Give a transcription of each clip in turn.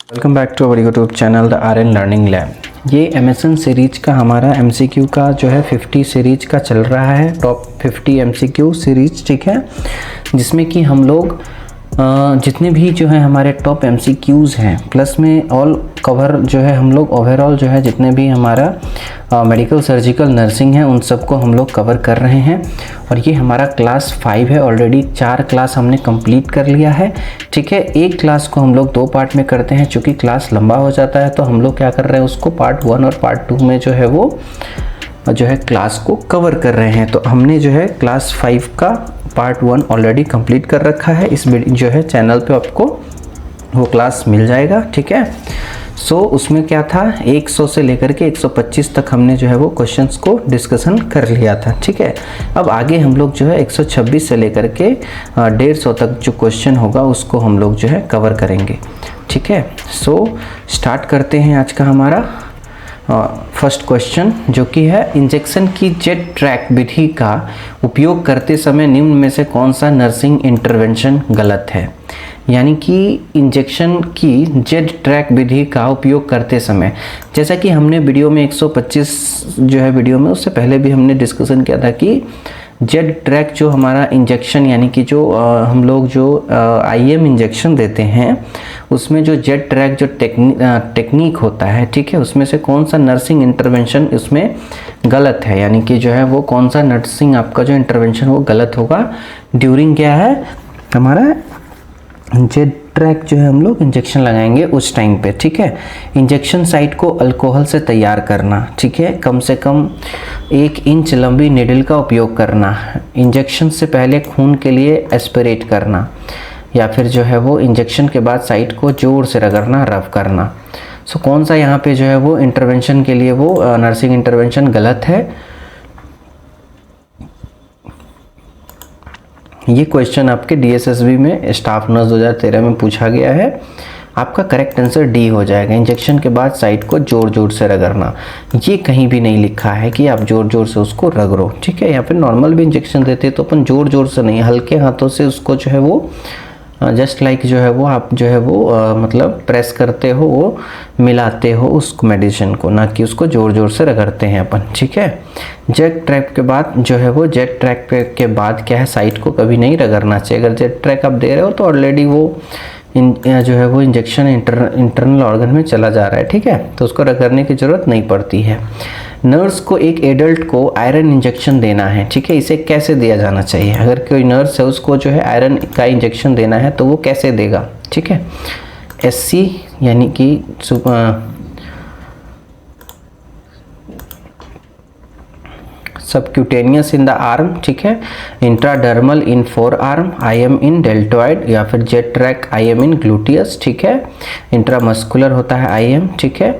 Welcome back to our YouTube channel the Aryan learning lab. ये MSN series का हमारा MCQ का जो है 50 सीरीज का चल रहा है, टॉप 50 एमसीक्यू सीरीज, ठीक है, जिसमें कि हम लोग जितने भी जो है हमारे टॉप एमसीक्यूज़ हैं प्लस में ऑल कवर जो है हम लोग ओवरऑल जो है जितने भी हमारा मेडिकल सर्जिकल नर्सिंग है उन सबको हम लोग कवर कर रहे हैं। और ये हमारा क्लास 5 है, ऑलरेडी 4 क्लास हमने कंप्लीट कर लिया है, ठीक है। एक क्लास को हम लोग 2 पार्ट में करते हैं, चूँकि क्लास लंबा हो जाता है तो हम लोग क्या कर रहे हैं उसको पार्ट 1 और पार्ट 2 में जो है वो जो है क्लास को कवर कर रहे हैं। तो हमने जो है क्लास 5 का पार्ट 1 ऑलरेडी कंप्लीट कर रखा है। इस जो है चैनल पे आपको वो क्लास मिल जाएगा, ठीक है। उसमें क्या था 100 से लेकर के 125 तक हमने जो है वो क्वेश्चंस को डिस्कशन कर लिया था, ठीक है। अब आगे हम लोग जो है 126 से लेकर के 150 तक जो क्वेश्चन होगा उसको हम लोग जो है कवर करेंगे, ठीक है। स्टार्ट करते हैं आज का हमारा फर्स्ट क्वेश्चन, जो कि है इंजेक्शन की जेट ट्रैक विधि का उपयोग करते समय निम्न में से कौन सा नर्सिंग इंटरवेंशन गलत है। यानी कि इंजेक्शन की जेट ट्रैक विधि का उपयोग करते समय, जैसा कि हमने वीडियो में 125 जो है वीडियो में उससे पहले भी हमने डिस्कशन किया था कि जेट ट्रैक जो हमारा इंजेक्शन यानी कि जो हम लोग जो आईएम इंजेक्शन देते हैं उसमें जो जेट ट्रैक जो टेक्निक होता है, ठीक है, उसमें से कौन सा नर्सिंग इंटरवेंशन उसमें गलत है। यानी कि जो है वो कौन सा नर्सिंग आपका जो इंटरवेंशन वो गलत होगा ड्यूरिंग क्या है हमारा जेट ट्रैक जो है हम लोग इंजेक्शन लगाएंगे उस टाइम पे, ठीक है। इंजेक्शन साइट को अल्कोहल से तैयार करना, ठीक है, कम से कम 1 इंच लंबी निडल का उपयोग करना, इंजेक्शन से पहले खून के लिए एस्पिरेट करना, या फिर जो है वो इंजेक्शन के बाद साइट को जोर से रगड़ना, रब करना। कौन सा यहाँ पे जो है वो इंटरवेंशन के लिए वो नर्सिंग इंटरवेंशन गलत है। ये क्वेश्चन आपके डीएसएसबी में स्टाफ नर्स 2013 में पूछा गया है। आपका करेक्ट आंसर डी हो जाएगा। इंजेक्शन के बाद साइट को जोर जोर से रगड़ना, ये कहीं भी नहीं लिखा है कि आप जोर जोर से उसको रगड़ो, ठीक है। यहाँ पे नॉर्मल भी इंजेक्शन देते हैं तो अपन जोर जोर से नहीं, हल्के हाथों से उसको जो है वो जस्ट लाइक जो है वो आप जो है वो मतलब प्रेस करते हो, वो मिलाते हो उस मेडिसिन को, ना कि उसको जोर जोर से रगड़ते हैं अपन, ठीक है। जेट ट्रैक के बाद जो है वो जेट ट्रैक के बाद क्या है साइट को कभी नहीं रगड़ना चाहिए। अगर जेट ट्रैक आप दे रहे हो तो ऑलरेडी वो जो है वो इंजेक्शन इंटरनल ऑर्गन में चला जा रहा है, ठीक है, तो उसको रगड़ने की ज़रूरत नहीं पड़ती है। नर्स को एक एडल्ट को आयरन इंजेक्शन देना है, ठीक है, इसे कैसे दिया जाना चाहिए। अगर कोई नर्स है उसको जो है आयरन का इंजेक्शन देना है तो वो कैसे देगा, ठीक है। SC यानी कि सबक्यूटेनियस इन द आर्म, ठीक है, इंट्राडर्मल इन फोर आर्म, IM इन डेल्टोइड, या फिर जेट ट्रैक IM इन ग्लूटियस, ठीक है। इंट्रामस्कुलर होता है IM, ठीक है।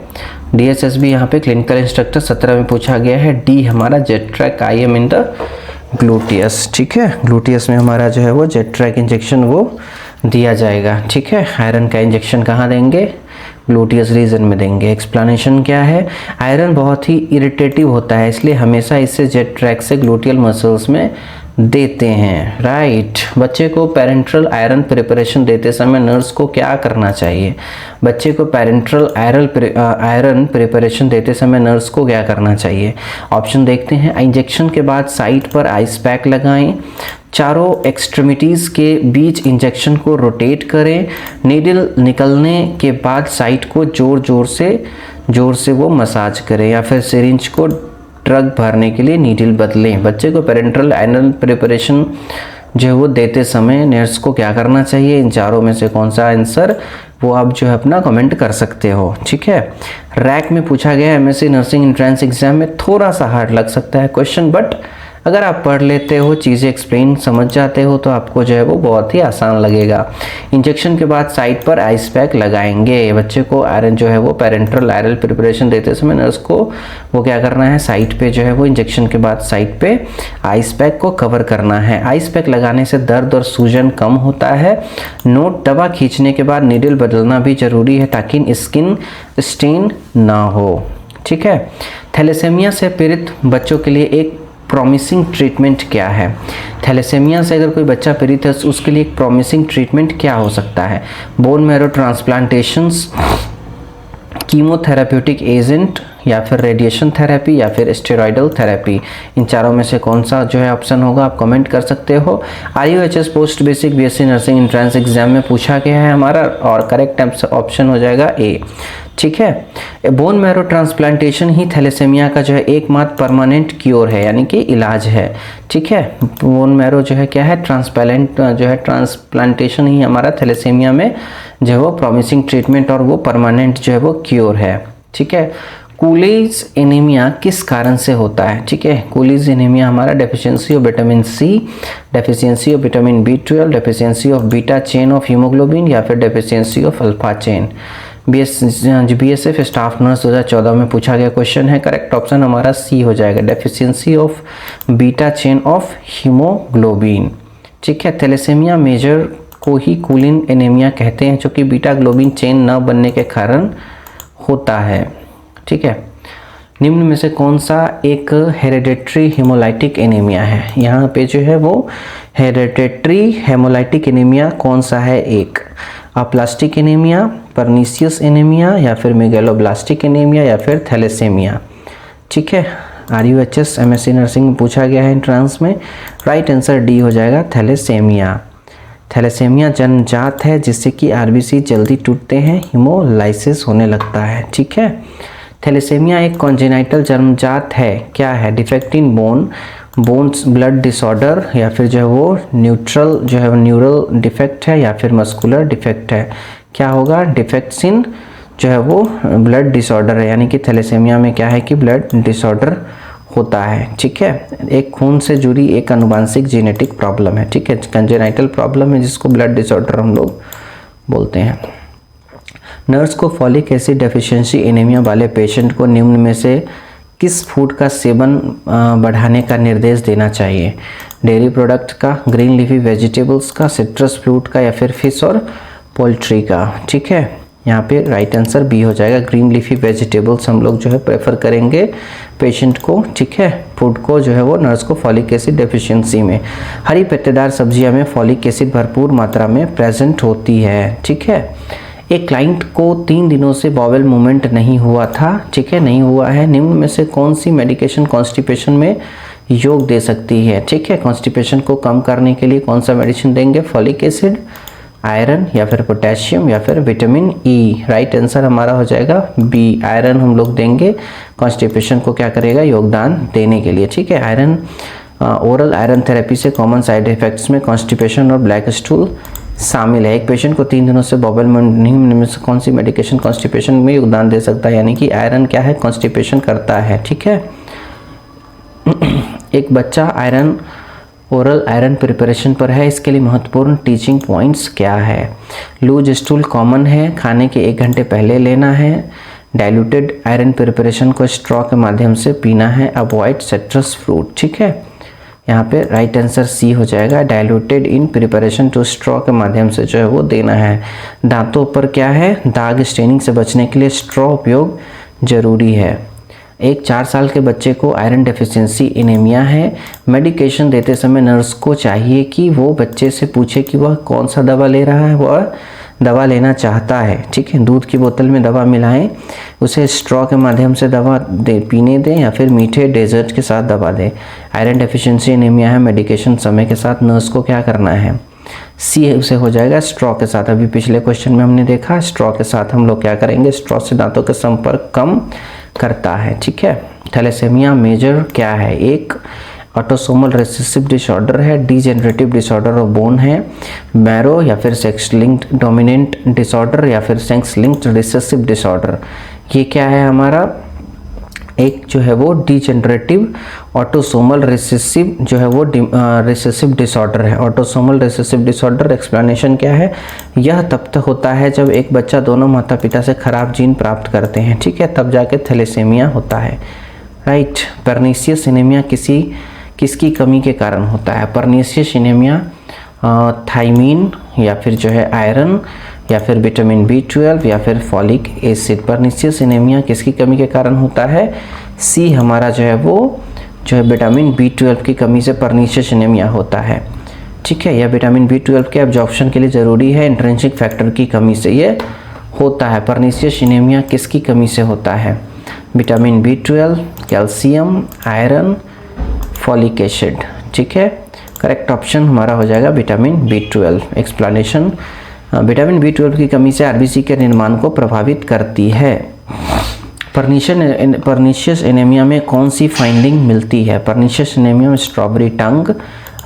DSSB यहाँ पे क्लिनिकल इंस्ट्रक्टर 17 में पूछा गया है। डी हमारा jet track IM in the gluteus, ठीक है। ग्लूटियस में हमारा जो है वो जेट ट्रैक इंजेक्शन वो दिया जाएगा, ठीक है। आयरन का इंजेक्शन कहाँ देंगे, ग्लूटियस रीजन में देंगे। एक्सप्लेनेशन क्या है, आयरन बहुत ही इरिटेटिव होता है इसलिए हमेशा इसे जेट ट्रैक से ग्लूटियल मसल्स में देते हैं, राइट। बच्चे को पेरेंट्रल आयरन प्रिपरेशन देते समय नर्स को क्या करना चाहिए। बच्चे को पेरेंट्रल आयरन प्रिपरेशन देते समय नर्स को क्या करना चाहिए। ऑप्शन देखते हैं। इंजेक्शन के बाद साइट पर आइस पैक लगाएं, चारों एक्सट्रीमिटीज़ के बीच इंजेक्शन को रोटेट करें, नीडल निकलने के बाद साइट को जोर से वो मसाज करें, या फिर सिरिंज को ड्रग भरने के लिए नीडल बदलें। बच्चे को पेरेंट्रल आयरन प्रिपरेशन जो है वो देते समय नर्स को क्या करना चाहिए। इन चारों में से कौन सा आंसर वो आप जो है अपना कमेंट कर सकते हो, ठीक है। रैक में पूछा गया MSc नर्सिंग एंट्रेंस एग्जाम में थोड़ा सा हार्ड लग सकता है क्वेश्चन, बट अगर आप पढ़ लेते हो, चीज़ें एक्सप्लेन समझ जाते हो तो आपको जो है वो बहुत ही आसान लगेगा। इंजेक्शन के बाद साइट पर आइस पैक लगाएंगे। बच्चे को आयरन जो है वो पेरेंट्रल आयरन प्रिपरेशन देते समय नर्स को वो क्या करना है, साइट पे जो है वो इंजेक्शन के बाद साइट पे आइस पैक को कवर करना है। आइस पैक लगाने से दर्द और सूजन कम होता है। नोट, दवा खींचने के बाद नीडल बदलना भी जरूरी है ताकि स्किन स्टेन ना हो, ठीक है। थैलेसेमिया से पीड़ित बच्चों के लिए एक प्रॉमिसिंग ट्रीटमेंट क्या है? थैलेसेमिया से अगर कोई बच्चा पीड़ित है तो उसके लिए एक प्रॉमिसिंग ट्रीटमेंट क्या हो सकता है? बोन मैरो ट्रांसप्लांटेशंस, कीमोथेराप्यूटिक एजेंट, या फिर रेडिएशन थेरेपी, या फिर स्टेरॉयडल थेरेपी। इन चारों में से कौन सा जो है ऑप्शन होगा, आप कमेंट कर सकते हो। RUHS post basic BSc nursing entrance exam में पूछा गया है हमारा, और करेक्ट ऑप्शन हो जाएगा ए। ठीक है, बोन मैरो ट्रांसप्लांटेशन ही थैलेसेमिया का जो है एकमात्र परमानेंट क्योर है, यानी कि इलाज है। ठीक है, बोन मैरो जो है क्या है, ट्रांसप्लांटेशन ही हमारा थैलेसेमिया में जो है वो प्रॉमिसिंग ट्रीटमेंट और वो परमानेंट जो है वो क्योर है। ठीक है, कूलीज एनीमिया किस कारण से होता है? ठीक है, कूलीज एनीमिया हमारा deficiency of vitamin C, deficiency of vitamin B12, deficiency of beta chain of haemoglobin, या फिर deficiency of alpha chain. BSF staff nurse 2014 में पूछा गया क्वेश्चन है। करेक्ट ऑप्शन हमारा सी हो जाएगा, deficiency of beta chain of haemoglobin. ठीक है, थैलेसेमिया मेजर को ही कूलिन एनीमिया कहते हैं, जो कि बीटा ग्लोबिन चेन न बनने के कारण होता है। ठीक है, निम्न में से कौन सा एक हेरेडिटरी हेमोलाइटिक एनीमिया है? यहाँ पे जो है वो हेरेडिटरी हेमोलाइटिक एनीमिया कौन सा है? एक अप्लास्टिक एनीमिया, परनीसियस एनीमिया, या फिर मेगलोब्लास्टिक एनीमिया, या फिर थैलेसेमिया। ठीक है, RUHS MSc नर्सिंग में पूछा गया है एंट्रेंस में। राइट आंसर डी हो जाएगा, थैलेसेमिया। थैलेसेमिया जन्मजात है जिससे कि RBC जल्दी टूटते हैं, हीमोलाइसिस होने लगता है। ठीक है, थैलेसेमिया एक कॉन्जेनाइटल जन्मजात है, क्या है? Defect in bones blood disorder, या फिर जो है वो न्यूरल डिफेक्ट है, या फिर मस्कुलर डिफेक्ट है। क्या होगा? डिफेक्ट्स इन जो है वो ब्लड डिसऑर्डर है, यानी कि थैलेसेमिया में क्या है कि ब्लड डिसऑर्डर होता है। ठीक है, एक खून से जुड़ी एक अनुवांशिक जेनेटिक प्रॉब्लम है। ठीक है, कंजेनाइटल प्रॉब्लम है जिसको ब्लड डिसऑर्डर हम लोग बोलते हैं। नर्स को फॉलिक एसिड डेफिशिएंसी एनीमिया वाले पेशेंट को निम्न में से किस फूड का सेवन बढ़ाने का निर्देश देना चाहिए? डेयरी प्रोडक्ट का, ग्रीन लीफी वेजिटेबल्स का, सिट्रस फ्रूट का, या फिर फिश और पोल्ट्री का। ठीक है, यहाँ पे राइट आंसर बी हो जाएगा, ग्रीन लीफी वेजिटेबल्स हम लोग जो है प्रेफर करेंगे पेशेंट को। ठीक है, फूड को जो है वो नर्स को फॉलिक एसिड डेफिशिएंसी में। हरी पत्तेदार सब्जियां में फॉलिक एसिड भरपूर मात्रा में प्रेजेंट होती है। ठीक है, एक क्लाइंट को 3 दिनों से बॉवेल मूवमेंट नहीं हुआ था। ठीक है, नहीं हुआ है। निम्न में से कौन सी मेडिकेशन कॉन्स्टिपेशन में योग दे सकती है? ठीक है, कॉन्स्टिपेशन को कम करने के लिए कौन सा मेडिसिन देंगे? फॉलिक एसिड, आयरन, या फिर पोटेशियम, या फिर विटामिन ई। राइट आंसर हमारा हो जाएगा बी, आयरन हम लोग देंगे कॉन्स्टिपेशन को क्या करेगा, योगदान देने के लिए। ठीक है, आयरन ओरल आयरन थेरेपी से कॉमन साइड इफेक्ट्स में कॉन्स्टिपेशन और ब्लैक स्टूल शामिल है। एक पेशेंट को 3 दिनों से बॉबल में से कौन सी मेडिकेशन कॉन्स्टिपेशन में योगदान दे सकता है? यानी कि आयरन क्या है, कॉन्स्टिपेशन करता है। ठीक है, एक बच्चा आयरन ओरल आयरन प्रिपरेशन पर है, इसके लिए महत्वपूर्ण टीचिंग पॉइंट्स क्या है? लूज स्टूल कॉमन है, खाने के 1 घंटे पहले लेना है, डाइल्यूटेड आयरन प्रिपरेशन को स्ट्रॉ के माध्यम से पीना है, अवॉइड सिट्रस फ्रूट। ठीक है, यहाँ पे राइट आंसर सी हो जाएगा, diluted in preparation to straw के माध्यम से जो है वो देना है। दांतों पर क्या है, दाग स्टेनिंग से बचने के लिए स्ट्रॉ उपयोग जरूरी है। एक 4 साल के बच्चे को आयरन डेफिशिएंसी एनीमिया है। मेडिकेशन देते समय नर्स को चाहिए कि वो बच्चे से पूछे कि वह कौन सा दवा ले रहा है, वह दवा लेना चाहता है। ठीक है, दूध की बोतल में दवा मिलाएं, उसे स्ट्रॉ के माध्यम से दवा पीने दें, या फिर मीठे डेजर्ट के साथ दवा दें। आयरन डेफिशिएंसी एनीमिया है, मेडिकेशन समय के साथ नर्स को क्या करना है? सी उसे हो जाएगा स्ट्रॉ के साथ। अभी पिछले क्वेश्चन में हमने देखा स्ट्रॉ के साथ हम लोग क्या करेंगे, स्ट्रॉ से दांतों का संपर्क कम करता है। ठीक है, थैलेसेमिया मेजर क्या है? एक ऑटोसोमल रिसेसिव डिसऑर्डर है, डीजेनरेटिव डिसऑर्डर ऑफ बोन है, मैरो या फिर सेक्स लिंक्ड डोमिनेंट डिसऑर्डर, या फिर सेक्स लिंक्ड रिसेसिव डिसऑर्डर। ये क्या है हमारा? एक जो है वो डीजेनरेटिव ऑटोसोमल रिसेसिव जो है वो रिसेसिव डिसऑर्डर है। ऑटोसोमल रिसेसिव डिसऑर्डर एक्सप्लेनेशन क्या है? यह तब तक होता है जब एक बच्चा दोनों माता पिता से खराब जीन प्राप्त करते हैं। ठीक है, तब जाके थैलेसेमिया होता है। राइट, परनीसियस एनीमिया किसकी कमी के कारण होता है? परनीसियस एनीमिया थाइमीन, या फिर जो है आयरन, या फिर विटामिन B12, या फिर फॉलिक एसिड। परनीसियस एनीमिया किसकी कमी के कारण होता है? सी हमारा जो है वो जो है विटामिन B12 की कमी से पर्नीशियस एनीमिया होता है। ठीक है, यह विटामिन B12 के एब्जॉर्प्शन के लिए ज़रूरी है, इंट्रिंसिक फैक्टर की कमी से ये होता है। पर्नीशियस एनीमिया किसकी कमी से होता है? Vitamin B12, calcium, iron, folic acid. ठीक है, करेक्ट ऑप्शन हमारा हो जाएगा vitamin B12। Explanation, vitamin B12 की कमी से आरबीसी के निर्माण को प्रभावित करती है। पर्नीशियस एनीमिया में कौन सी फाइंडिंग मिलती है? पर्नीशियस एनीमिया में strawberry tongue,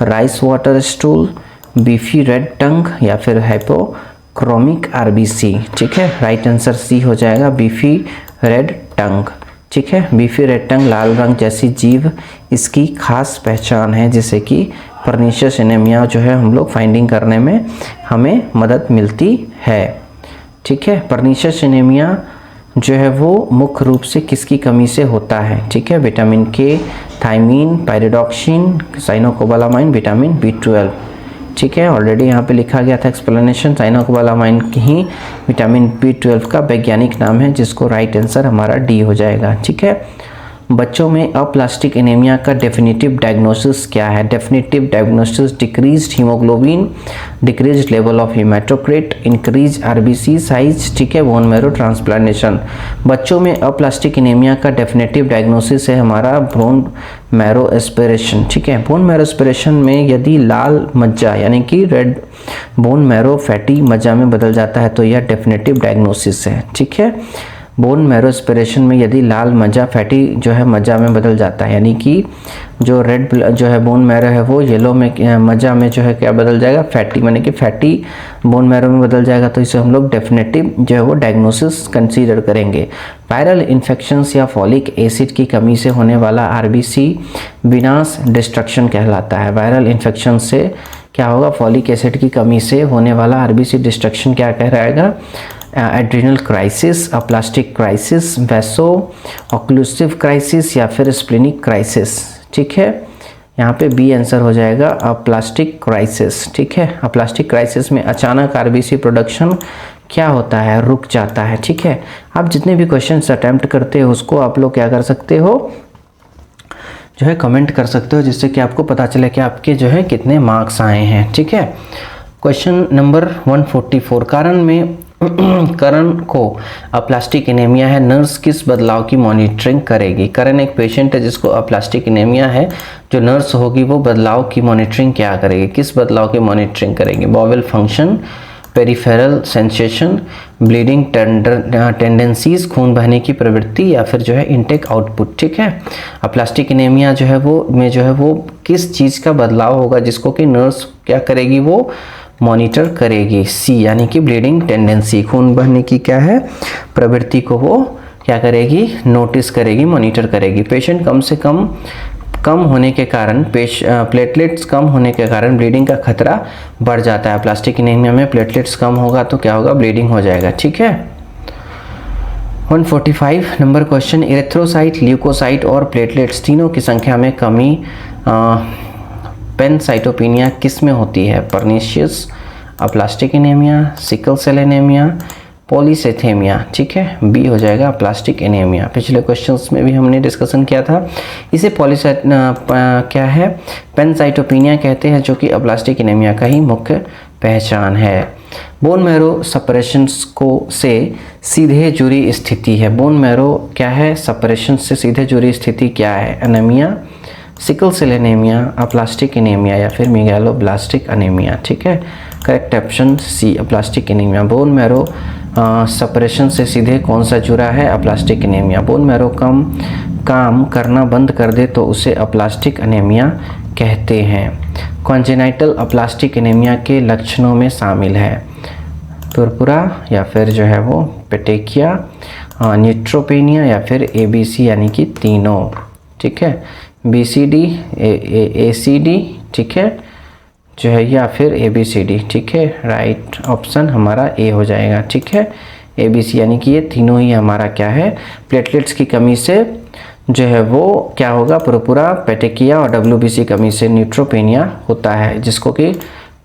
rice water stool, beefy red tongue या फिर हाइपोक्रोमिक आरबीसी। ठीक है, राइट आंसर सी हो जाएगा, बीफी रेड टंग। ठीक है, बीफी रेड टंग लाल रंग जैसी जीव इसकी खास पहचान है, जिससे कि पर्नीशियस एनीमिया जो है हम लोग फाइंडिंग करने में हमें मदद मिलती है। ठीक है, पर्नीशियस एनीमिया जो है वो मुख्य रूप से किसकी कमी से होता है? ठीक है, विटामिन के, थायमीन, पायरिडॉक्सिन, साइनोकोबालामाइन, विटामिन B12। ठीक है, ऑलरेडी यहाँ पे लिखा गया था एक्सप्लेनेशन, साइनोकोबालामाइन ही विटामिन B12 का वैज्ञानिक नाम है, जिसको राइट आंसर हमारा डी हो जाएगा। ठीक है, बच्चों में अप्लास्टिक एनीमिया का डेफिनेटिव डायग्नोसिस क्या है? Definitive diagnosis decreased haemoglobin, decreased level of haematocrit, increase RBC size. ठीक है, बोन मैरो ट्रांसप्लांटेशन। बच्चों में अप्लास्टिक एनीमिया का डेफिनेटिव डायग्नोसिस है हमारा बोन मैरो एस्पिरेशन। ठीक है, बोन मैरो एस्पिरेशन में यदि लाल मज्जा यानी कि रेड बोन मैरो फैटी मज्जा में बदल जाता है तो यह डेफिनेटिव डायग्नोसिस है। ठीक है, बोन मैरो एस्पिरेशन में यदि लाल मज्जा फैटी जो है मज्जा में बदल जाता है, यानी कि जो रेड जो है बोन मैरो है वो येलो में मज्जा में जो है क्या बदल जाएगा? फैटी, यानी कि फैटी बोन मैरो में बदल जाएगा, तो इसे हम लोग डेफिनेटिव जो है वो डायग्नोसिस कंसीडर करेंगे। वायरल इन्फेक्शंस या फॉलिक एसिड की कमी से होने वाला आरबीसी विनाश डिस्ट्रक्शन कहलाता है। वायरल इन्फेक्शन से क्या होगा? फॉलिक एसिड की कमी से होने वाला आरबीसी डिस्ट्रक्शन क्या कहलाएगा? Adrenal crisis, aplastic crisis, vaso occlusive crisis या फिर स्प्लिनिक क्राइसिस। ठीक है, यहाँ पे बी आंसर हो जाएगा अप्लास्टिक क्राइसिस। ठीक है, अप्लास्टिक क्राइसिस में अचानक आरबीसी प्रोडक्शन क्या होता है? रुक जाता है। ठीक है, आप जितने भी क्वेश्चंस अटेम्प्ट करते हो उसको आप लोग क्या कर सकते हो, जो है कमेंट कर सकते हो, जिससे कि आपको पता चले कि आपके जो है कितने मार्क्स आए हैं। ठीक है, क्वेश्चन नंबर 144, करण को अप्लास्टिक एनीमिया है, नर्स किस बदलाव की मॉनिटरिंग करेगी? करण एक पेशेंट है जिसको अप्लास्टिक एनीमिया है, जो नर्स होगी वो बदलाव की मॉनिटरिंग क्या करेगी? किस बदलाव की मॉनिटरिंग करेगी? Bowel function, peripheral sensation, bleeding tendencies, खून बहने की प्रवृत्ति या फिर जो है इनटेक आउटपुट। ठीक है, अप्लास्टिक एनीमिया जो है वो किस चीज़ का बदलाव होगा जिसको कि नर्स क्या करेगी? वो मॉनिटर करेगी। सी यानी कि ब्लीडिंग टेंडेंसी, खून बहने की क्या है प्रवृत्ति को वो क्या करेगी? नोटिस करेगी, मॉनिटर करेगी। पेशेंट कम होने के कारण प्लेटलेट्स कम होने के कारण ब्लीडिंग का खतरा बढ़ जाता है। प्लास्टिक एनीमिया में प्लेटलेट्स कम होगा तो क्या होगा? ब्लीडिंग हो जाएगा। ठीक है, 145 नंबर क्वेश्चन, इरेथ्रोसाइट, ल्यूकोसाइट और प्लेटलेट्स तीनों की संख्या में कमी पैनसाइटोपिनिया किस में होती है? Pernicious, aplastic anaemia, sickle cell anaemia, polycythaemia. ठीक है, बी हो जाएगा प्लास्टिक एनीमिया। पिछले क्वेश्चंस में भी हमने डिस्कशन किया था। इसे क्या है? पैनसाइटोपिनिया कहते हैं, जो कि अप्लास्टिक एनीमिया का ही मुख्य पहचान है। बोन मैरो सपरेशंस को से सीधे जुड़ी स्थिति है। बोन मैरो क्या है? सपरेशन से सीधे जुड़ी स्थिति क्या है? Anaemia, sickle cell anaemia, aplastic anaemia या फिर मेगालोब्लास्टिक एनीमिया। ठीक है, correct option C aplastic anaemia. Bone marrow suppression से सीधे कौन सा जुड़ा है? Aplastic anaemia. बोन मैरो काम करना बंद कर दे तो उसे अप्लास्टिक एनीमिया कहते हैं। कॉन्जेनाइटल अप्लास्टिक एनीमिया के लक्षणों में शामिल है पुरपुरा या फिर जो है वो पेटेकिया, न्यूट्रोपेनिया या फिर एबीसी यानी कि तीनों। ठीक है, बीसीडी, एसीडी, ठीक है जो है, या फिर एबीसीडी। ठीक है, राइट ऑप्शन हमारा ए हो जाएगा। ठीक है, एबीसी यानी कि ये तीनों ही हमारा क्या है? प्लेटलेट्स की कमी से जो है वो क्या होगा? पुरपुरा, पेटेकिया और डब्ल्यूबीसी कमी से न्यूट्रोपेनिया होता है, जिसको कि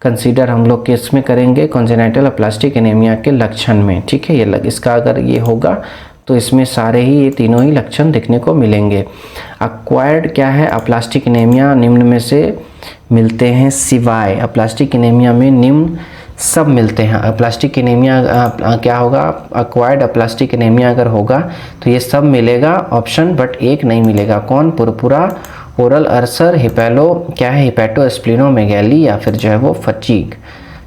कंसीडर हम लोग केस में करेंगे कॉन्जेनाइटल अप्लास्टिक एनीमिया के लक्षण में। ठीक है, ये इसका अगर ये होगा तो इसमें सारे ही ये तीनों ही लक्षण दिखने को मिलेंगे। अक्वायर्ड क्या है, अप्लास्टिक एनीमिया निम्न में से मिलते हैं सिवाय, अप्लास्टिक एनीमिया में निम्न सब मिलते हैं। अप्लास्टिक एनीमिया क्या होगा, अक्वायर्ड अप्लास्टिक एनीमिया अगर होगा तो ये सब मिलेगा ऑप्शन, बट एक नहीं मिलेगा, कौन, पुरपुरा, ओरल अल्सर, हिपैलो क्या है, हिपैटोस्प्लिनोमेगैली या फिर जो है वो फटीग।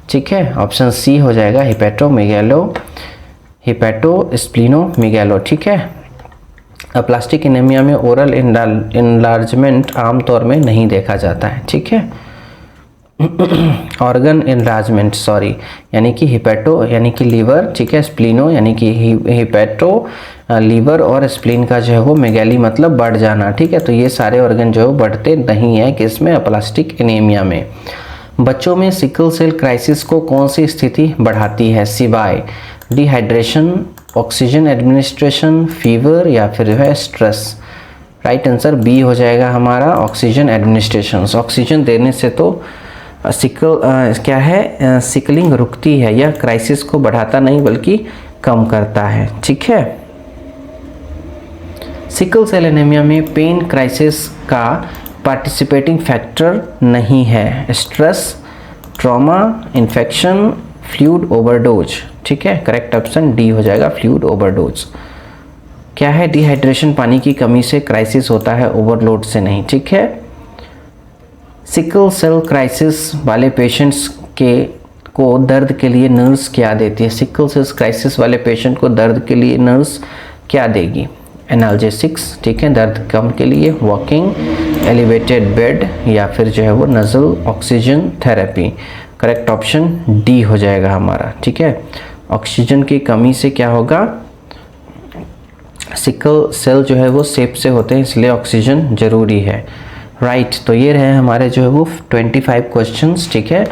ठीक है, ऑप्शन सी हो जाएगा हिपैटोस्प्लिनोमेगैलो। ठीक है, अप्लास्टिक एनीमिया में ओरल इनलार्जमेंट आमतौर में नहीं देखा जाता है। ठीक है, ऑर्गन इनलार्जमेंट सॉरी, यानी कि हिपैटो यानी कि लीवर, ठीक है, स्प्लिनो यानी कि हिपैटो लीवर और स्प्लीन का जो है वो मेगैली मतलब बढ़ जाना। ठीक है, तो ये सारे ऑर्गन जो है बढ़ते नहीं है किसमें, अप्लास्टिक एनीमिया में। बच्चों में सिकल सेल क्राइसिस को कौन सी स्थिति बढ़ाती है सिवाय डिहाइड्रेशन, ऑक्सीजन एडमिनिस्ट्रेशन, फीवर या फिर जो है स्ट्रेस। राइट आंसर बी हो जाएगा हमारा, ऑक्सीजन एडमिनिस्ट्रेशन। ऑक्सीजन देने से तो सिकल क्या है, सिकलिंग रुकती है, यह क्राइसिस को बढ़ाता नहीं बल्कि कम करता है। ठीक है, सिकल सेल एनीमिया में पेन क्राइसिस का पार्टिसिपेटिंग फैक्टर नहीं है, stress, trauma, infection, fluid overdose. ठीक है, करेक्ट ऑप्शन डी हो जाएगा, फ्लूइड ओवरडोज। क्या है, डिहाइड्रेशन पानी की कमी से क्राइसिस होता है, ओवरलोड से नहीं। ठीक है, सिकल सेल क्राइसिस वाले पेशेंट्स को दर्द के लिए नर्स क्या देती है, सिकल सेल क्राइसिस वाले पेशेंट को दर्द के लिए नर्स क्या देगी, एनाल्जेसिक्स, ठीक है, दर्द कम के लिए, वॉकिंग, एलिवेटेड बेड या फिर जो है वो nasal oxygen therapy. Correct option D हो जाएगा हमारा। ठीक है, ऑक्सीजन की कमी से क्या होगा, सिकल सेल जो है वो शेप से होते हैं, इसलिए ऑक्सीजन जरूरी है। राइट, तो ये रहे हमारे जो है वो 25 क्वेश्चंस। ठीक है,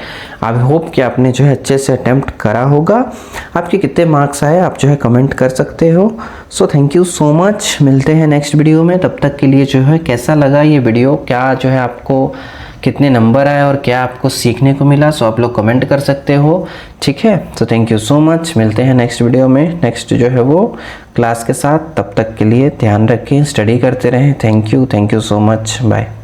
आई होप कि आपने जो है अच्छे से अटेम्प्ट करा होगा। आपके कितने मार्क्स आए आप जो है कमेंट कर सकते हो। So thank you so much, मिलते हैं नेक्स्ट वीडियो में। तब तक के लिए जो है कैसा लगा ये वीडियो, क्या जो है आपको कितने नंबर आए और क्या आपको सीखने को मिला, सो आप लोग कमेंट कर सकते हो। ठीक है, तो थैंक यू सो मच, मिलते हैं नेक्स्ट वीडियो में नेक्स्ट जो है वो क्लास के साथ। तब तक के लिए ध्यान रखें, स्टडी करते रहें। Thank you so much, bye.